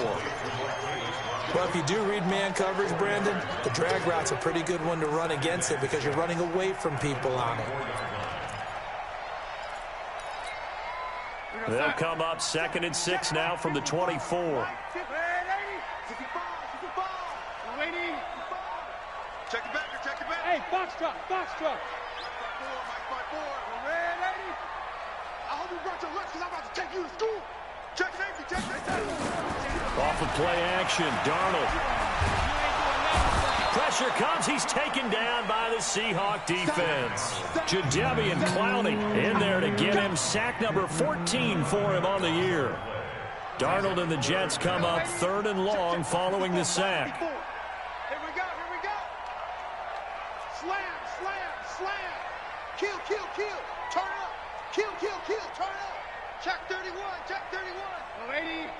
Well, if you do read man coverage, Brandon, the drag route's a pretty good one to run against it because you're running away from people on it. They'll come up 2nd and 6 now from the 24. Check it back, check it back. Hey, box truck, box truck. Mike 5-4. Red 80. I hope you brought your lunch because I'm about to take you to school. Check safety, check safety. Off of play action, Darnold. Pressure comes. He's taken down by the Seahawk defense. Jadeveon Clowney in there to get him sack number 14 for him on the year. Darnold and the Jets come up 3rd and long following the sack. Here we go, here we go. Slam, slam, slam. Kill, kill, kill. Turn up. Kill, kill, kill. Turn up. Check 31, check 31. 80.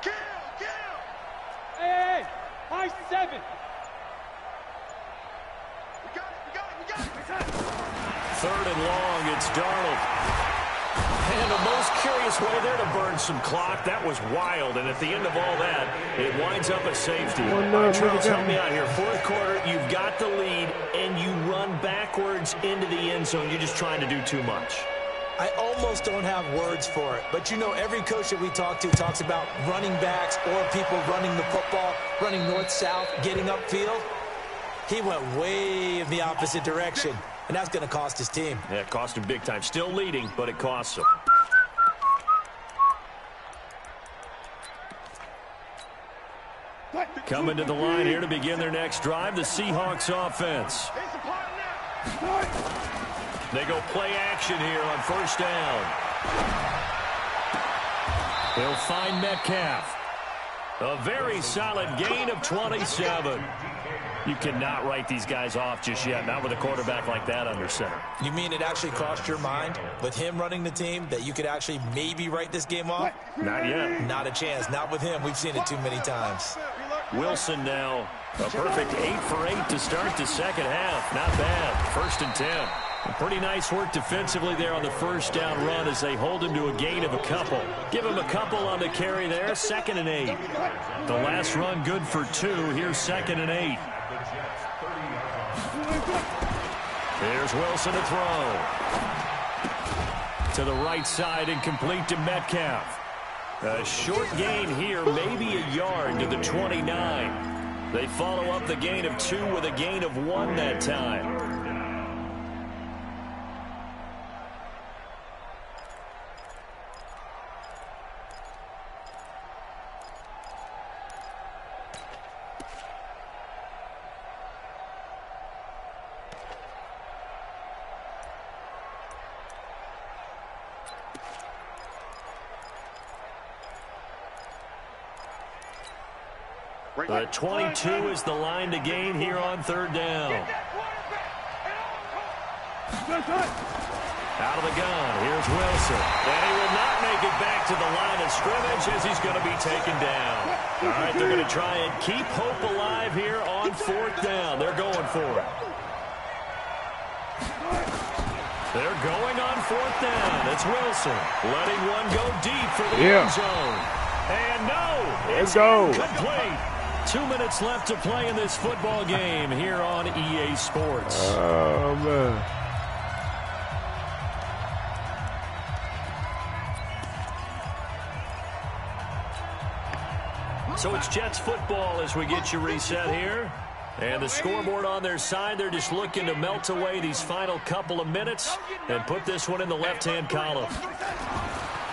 Kill, kill. Hey, high 7. We got it, we got it, we got it. 3rd and long, it's Darnold. And the most curious way there to burn some clock. That was wild, and at the end of all that, it winds up a safety. Charles, help me out here. 4th quarter, you've got the lead, and you run backwards into the end zone. You're just trying to do too much. I almost don't have words for it, but you know every coach that we talk to talks about running backs or people running the football, running north-south, getting upfield. He went way in the opposite direction, and that's going to cost his team. Yeah, it cost him big time. Still leading, but it costs him. Coming to the line here to begin their next drive, the Seahawks offense. They go play action here on 1st down. They'll find Metcalf. A very solid gain of 27. You cannot write these guys off just yet, not with a quarterback like that under center. You mean it actually crossed your mind with him running the team that you could actually maybe write this game off? Not yet. Not a chance. Not with him. We've seen it too many times. Wilson now a perfect 8 for 8 to start the 2nd half. Not bad. 1st and 10. Pretty nice work defensively there on the 1st down run as they hold him to a gain of a couple. Give him a couple on the carry there. 2nd and 8. The last run good for 2. Here's 2nd and 8. Here's Wilson to throw. To the right side and complete to Metcalf. A short gain here, maybe a yard to the 29. They follow up the gain of 2 with a gain of 1 that time. The 22 is the line to gain here on 3rd down. Out of the gun, here's Wilson. And he will not make it back to the line of scrimmage as he's going to be taken down. All right, they're going to try and keep hope alive here on 4th down. They're going for it. They're going on 4th down. It's Wilson letting one go deep for the end zone. And no, it's incomplete. 2 minutes left to play in this football game here on EA Sports. Oh, man. So it's Jets football as we get you reset here. And the scoreboard on their side, they're just looking to melt away these final couple of minutes and put this one in the left-hand column.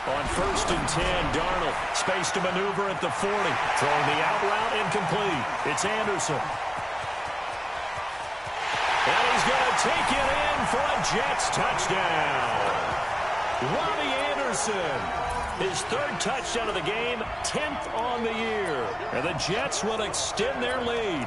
On 1st and 10, Darnold, space to maneuver at the 40. Throwing the out route incomplete. It's Anderson. And he's going to take it in for a Jets touchdown. Robbie Anderson His third touchdown of the game, 10th on the year. And the Jets will extend their lead.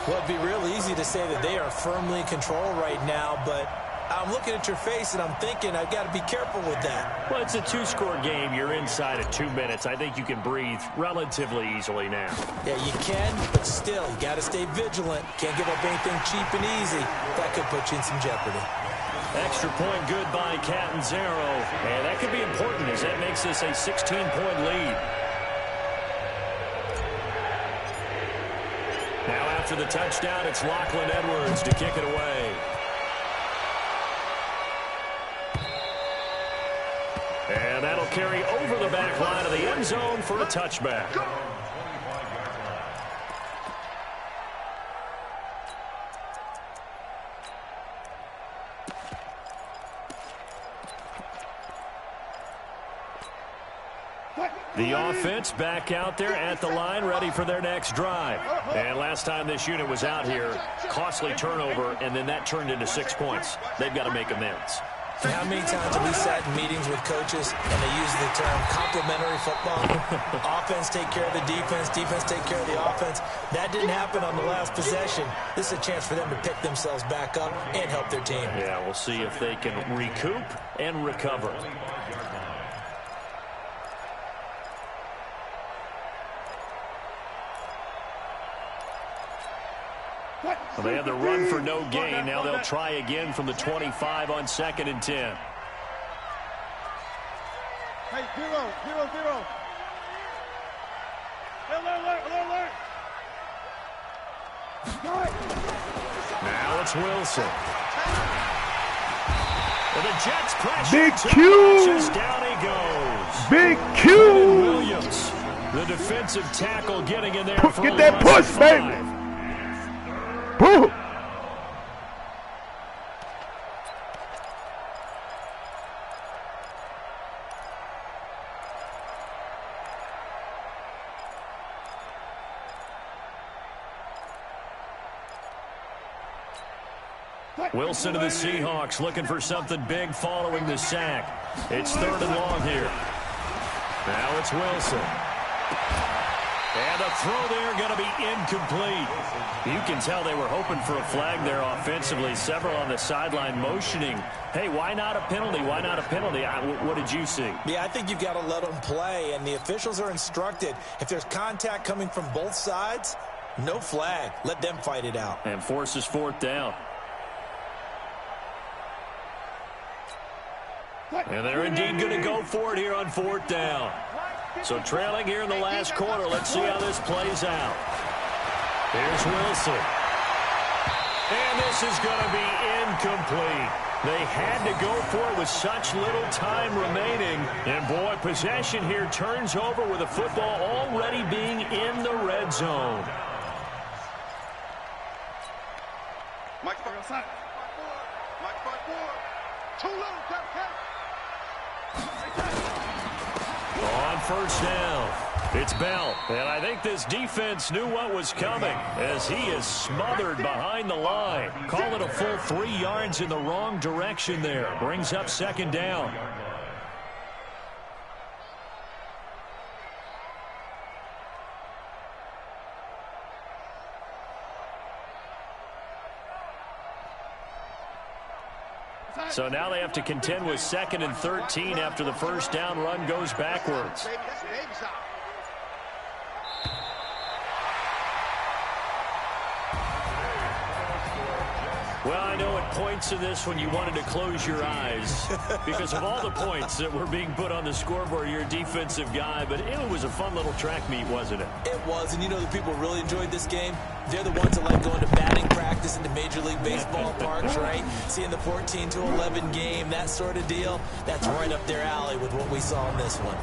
Well, it'd be real easy to say that they are firmly in control right now, but I'm looking at your face and I'm thinking I've got to be careful with that. Well, it's a two-score game. You're inside of 2 minutes. I think you can breathe relatively easily now. Yeah, you can, but still, you got to stay vigilant. Can't give up anything cheap and easy. That could put you in some jeopardy. Extra point good by Catanzaro. And that could be important as that makes this a 16-point lead. Now after the touchdown, it's Lachlan Edwards to kick it away. And that'll carry over the back line of the end zone for a touchback. The offense back out there at the line, ready for their next drive. And last time this unit was out here, costly turnover, and then that turned into 6 points. They've got to make amends. How many times have we sat in meetings with coaches and they use the term complementary football? Offense take care of the defense, defense take care of the offense. That didn't happen on the last possession. This is a chance for them to pick themselves back up and help their team. Yeah, we'll see if they can recoup and recover. Well, they had the run for no gain. Now they'll try again from the 25 on 2nd and 10. Hey, 0-0-0. Alert. Now it's Wilson. And the Jets pressure. Big Q. Down he goes. Big Q. Williams, the defensive tackle, getting in there. Get that push, baby. Boom. Wilson to the Seahawks, looking for something big following the sack. It's 3rd and long here. Now it's Wilson. And a throw there going to be incomplete. You can tell they were hoping for a flag there offensively. Several on the sideline motioning. Hey, why not a penalty? Why not a penalty? What did you see? Yeah, I think you've got to let them play, and the officials are instructed. If there's contact coming from both sides, no flag. Let them fight it out. And forces 4th down. And they're indeed going to go for it here on 4th down. So trailing here in the last quarter. Let's see how this plays out. Here's Wilson. And this is going to be incomplete. They had to go for it with such little time remaining. And, boy, possession here turns over with the football already being in the red zone. Mike 5-4. Too low, Captain. On 1st down, it's Bell. And I think this defense knew what was coming as he is smothered behind the line. Call it a full 3 yards in the wrong direction there. Brings up 2nd down. So now they have to contend with 2nd and 13 after the 1st down run goes backwards. Well, I know at points in this when you wanted to close your eyes because of all the points that were being put on the scoreboard. You're a defensive guy, but it was a fun little track meet, wasn't it? It was, and you know the people really enjoyed this game? They're the ones that like going to batting practice into Major League Baseball parks, right? Seeing the 14-11 game, that sort of deal. That's right up their alley with what we saw in this one.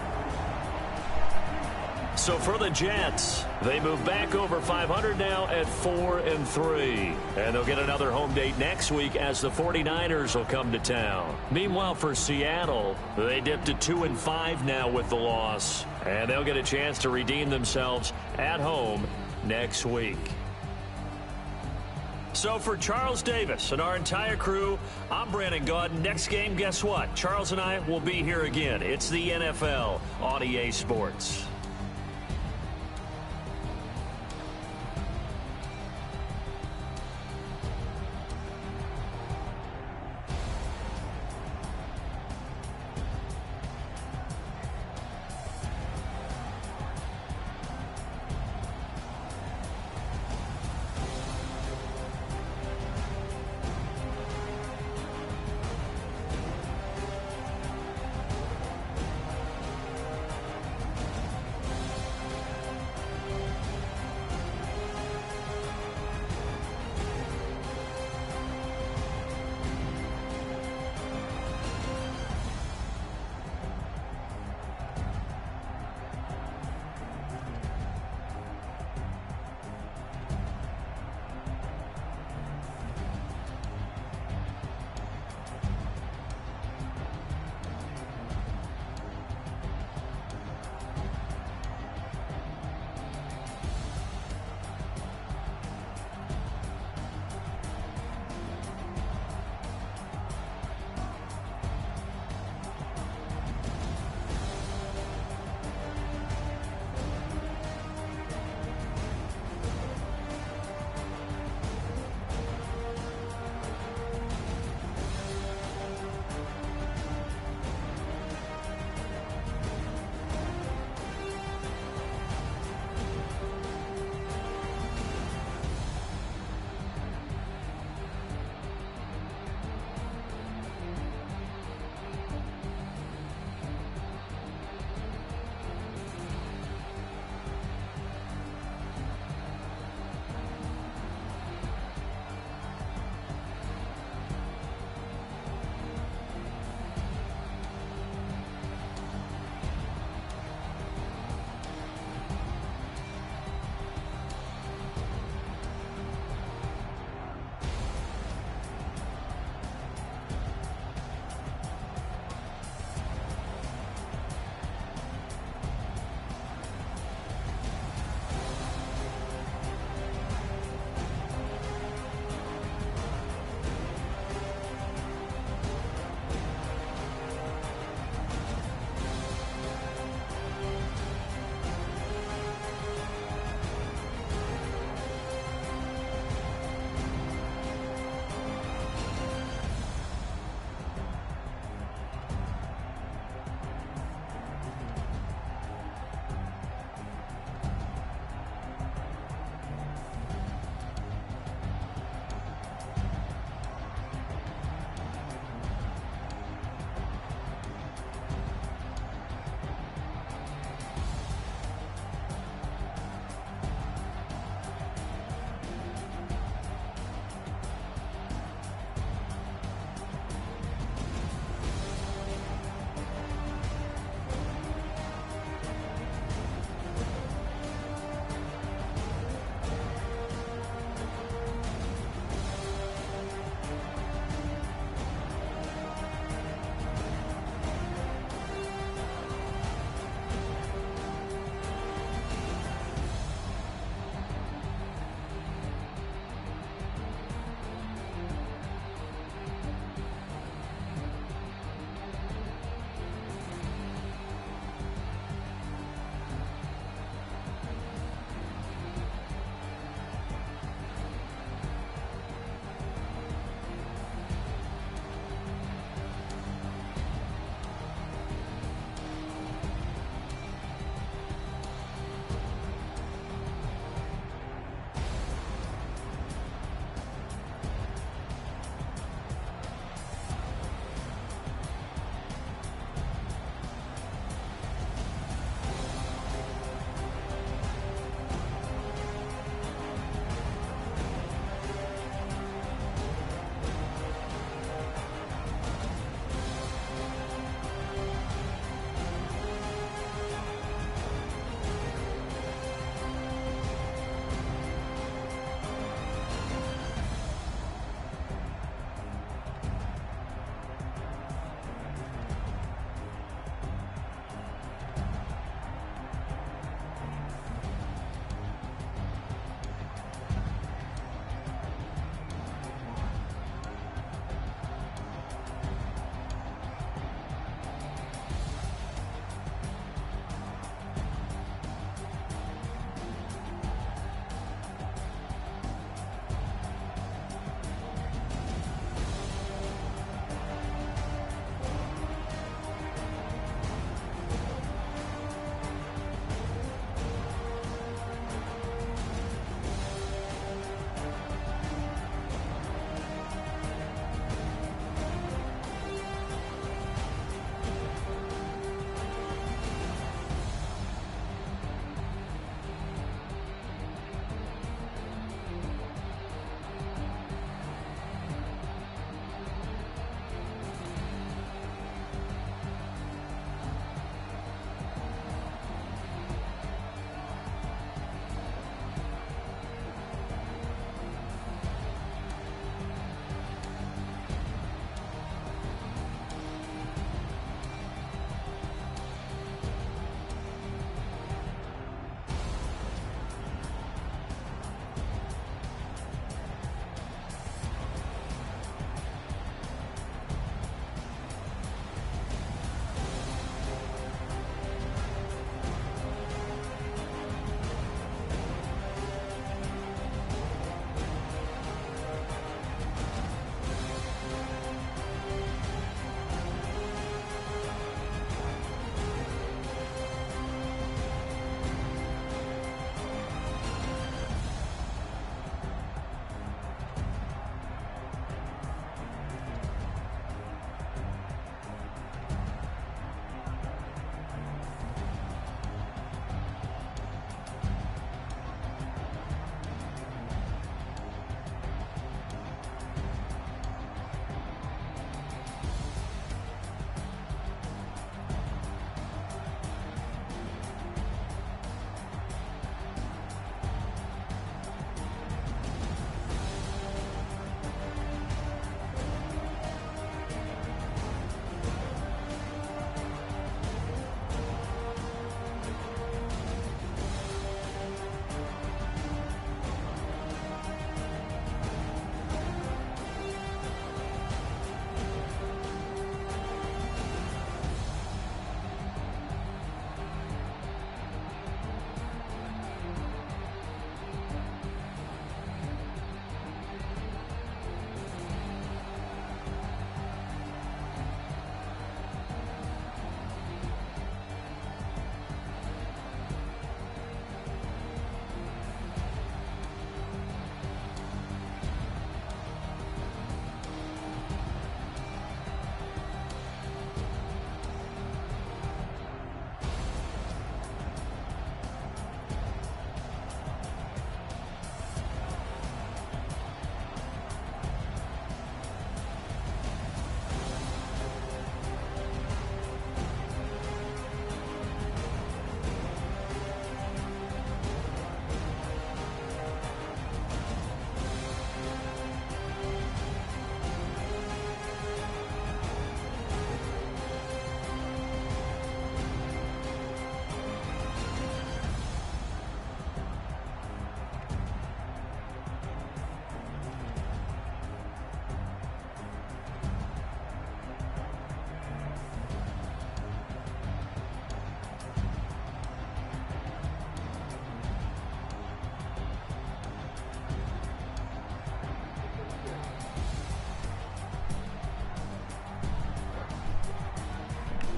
So for the Jets, they move back over 500 now at 4-3. And they'll get another home date next week as the 49ers will come to town. Meanwhile, for Seattle, they dipped to 2-5 now with the loss. And they'll get a chance to redeem themselves at home next week. So for Charles Davis and our entire crew, I'm Brandon Gaudin. Next game, guess what? Charles and I will be here again. It's the NFL on EA Sports.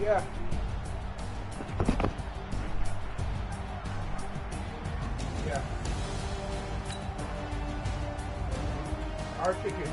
Yeah. Yeah. Our ticket.